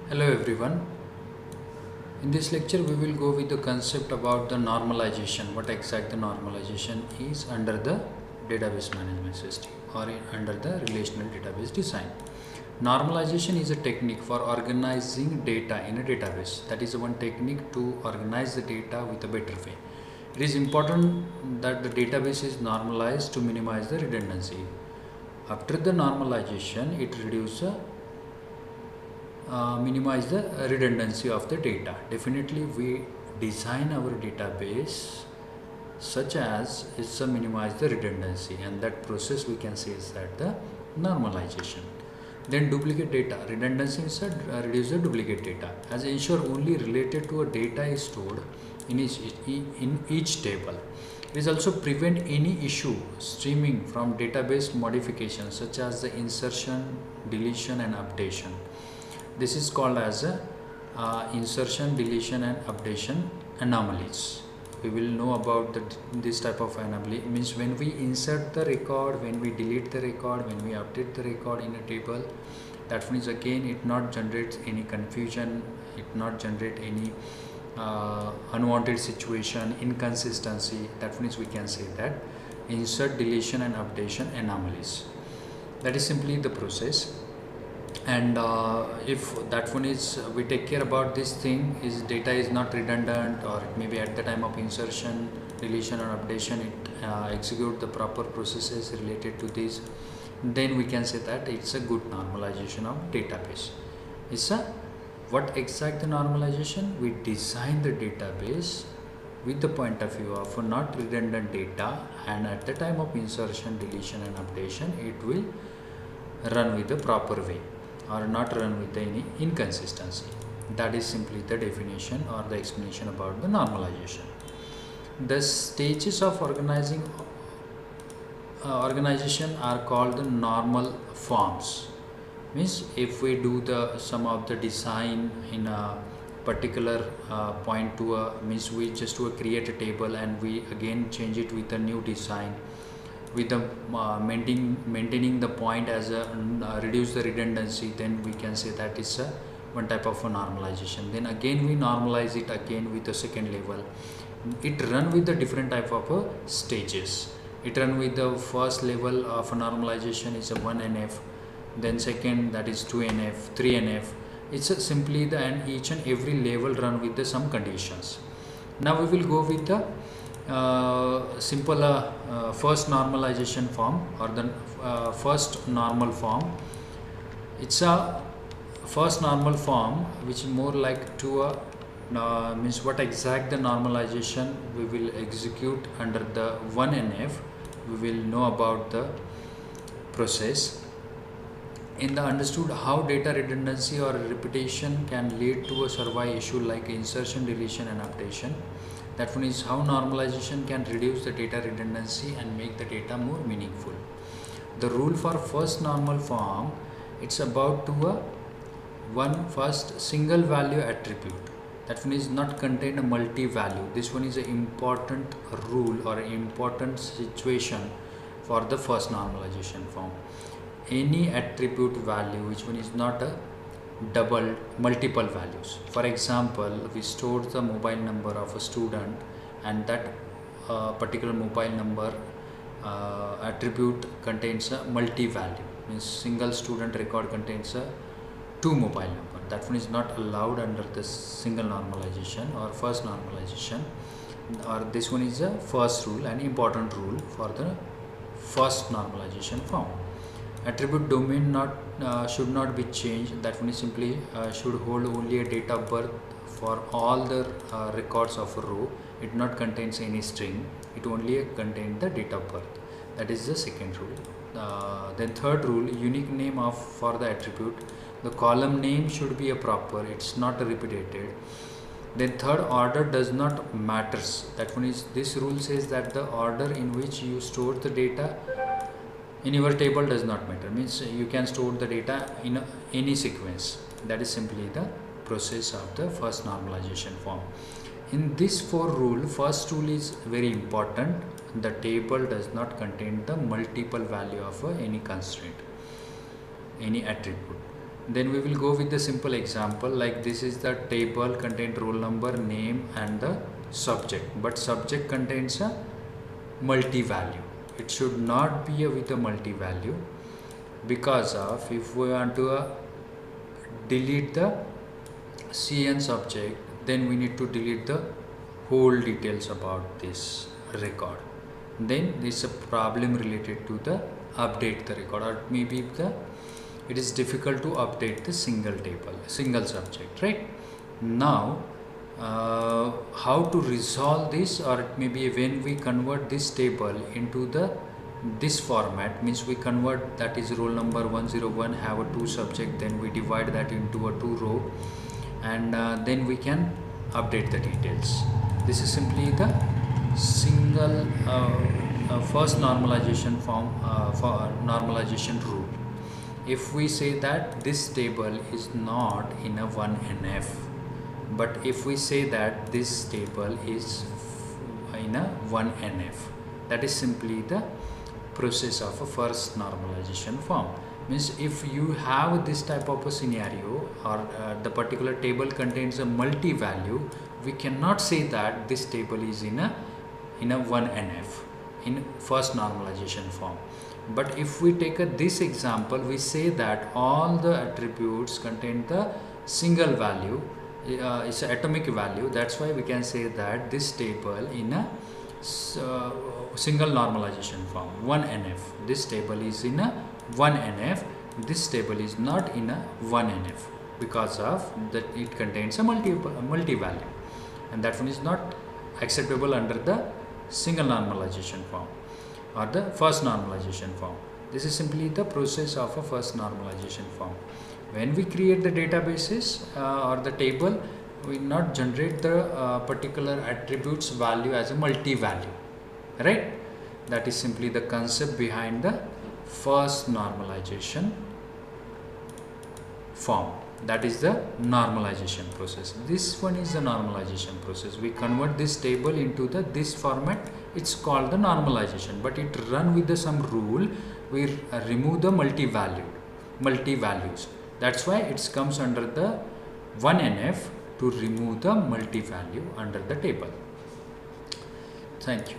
Hello everyone. In this lecture we will go with the concept about the normalization. What exactly the normalization is under the database management system or under the relational database design. Normalization is a technique for organizing data in a database. That is one technique to organize the data with a better way. It is important that the database is normalized to minimize the redundancy. After the normalization, it reduces minimize the redundancy of the data. Definitely we design our database such as it's a minimize the redundancy, and that process we can say is that the normalization. Then duplicate data. Redundancy is reduce the duplicate data as ensure only related to a data is stored in each table. It is also prevent any issue streaming from database modifications such as the insertion, deletion and updation. This is called as a insertion, deletion and updation anomalies. We will know about this type of anomaly. Means when we insert the record, when we delete the record, when we update the record in a table, that means again it not generates any confusion, it not generate any unwanted situation, inconsistency. That means we can say that insert, deletion and updation anomalies. That is simply the process. And if that one is we take care about this thing, is data is not redundant, or maybe at the time of insertion, deletion or updation it execute the proper processes related to this, then we can say that it's a good normalization of database. It's a what exact the normalization? We design the database with the point of view of not redundant data, and at the time of insertion, deletion and updation it will run with the proper way or not run with any inconsistency. That is simply the definition or the explanation about the normalization. The stages of organization are called the normal forms. Means if we do the some of the design in a particular point to a, means we just to create a table and we again change it with a new design with the maintaining the point as a reduce the redundancy, then we can say that is a one type of a normalization. Then again we normalize it again with the second level. It run with the different type of stages. It run with the first level of normalization is a 1NF, then second that is 2NF, 3NF. It's simply the and each and every level run with the some conditions. Now we will go with the simple first normalization form or the first normal form. It's a first normal form which is more like to a means what exact the normalization we will execute under the 1NF. We will know about the process. In the understood how data redundancy or repetition can lead to a survey issue like insertion, deletion and updation. That one is how normalization can reduce the data redundancy and make the data more meaningful. The rule for first normal form, it's about to a one first single value attribute. That one is not contain a multi-value. This one is an important rule or important situation for the first normalization form. Any attribute value which one is not a double multiple values. For example, we stored the mobile number of a student, and that particular mobile number attribute contains a multi-value, means single student record contains a two mobile number. That one is not allowed under the single normalization or first normalization, or this one is a first rule, an important rule for the first normalization form. Attribute domain should not be changed. That one is simply should hold only a date of birth for all the records of a row. It not contains any string. It only contains the date of birth. That is the second rule. Then third rule, unique name of for the attribute. The column name should be a proper. It's not repeated. Then third, order does not matters. That one is this rule says that the order in which you store the data in your table does not matter. Means you can store the data in any sequence. That is simply the process of the first normalization form. In this four rule, first rule is very important. The table does not contain the multiple value of any constraint, any attribute. Then we will go with the simple example, like this is the table contained roll number, name and the subject, but subject contains a multi-value. It should not be with a multi-value, because of if we want to delete the CN subject, then we need to delete the whole details about this record. Then there is a problem related to the update the record, or maybe it is difficult to update the single table, single subject, right? Now how to resolve this, or it may be when we convert this table into this format, means we convert, that is roll number 101 have a 2 subject, then we divide that into a 2 row, and then we can update the details. This is simply the single first normalization form for normalization rule. If we say that this table is not in a 1NF, but if we say that this table is in a 1NF, that is simply the process of a first normalization form. Means if you have this type of a scenario, or the particular table contains a multi-value, we cannot say that this table is in a 1NF in first normalization form. But if we take this example, we say that all the attributes contain the single value, it's an atomic value. That's why we can say that this table in a single normalization form, 1NF. This table is in a 1NF. This table is not in a 1NF, because of that it contains a multi-value, and that one is not acceptable under the single normalization form or the first normalization form. This is simply the process of a first normalization form. When we create the databases or the table, we not generate the particular attributes value as a multi-value, right? That is simply the concept behind the first normalization form. That is the normalization process. This one is the normalization process. We convert this table into this format. It's called the normalization, but it run with some rule. We remove the multi-values. That's why it comes under the 1NF, to remove the multi-value under the table. Thank you.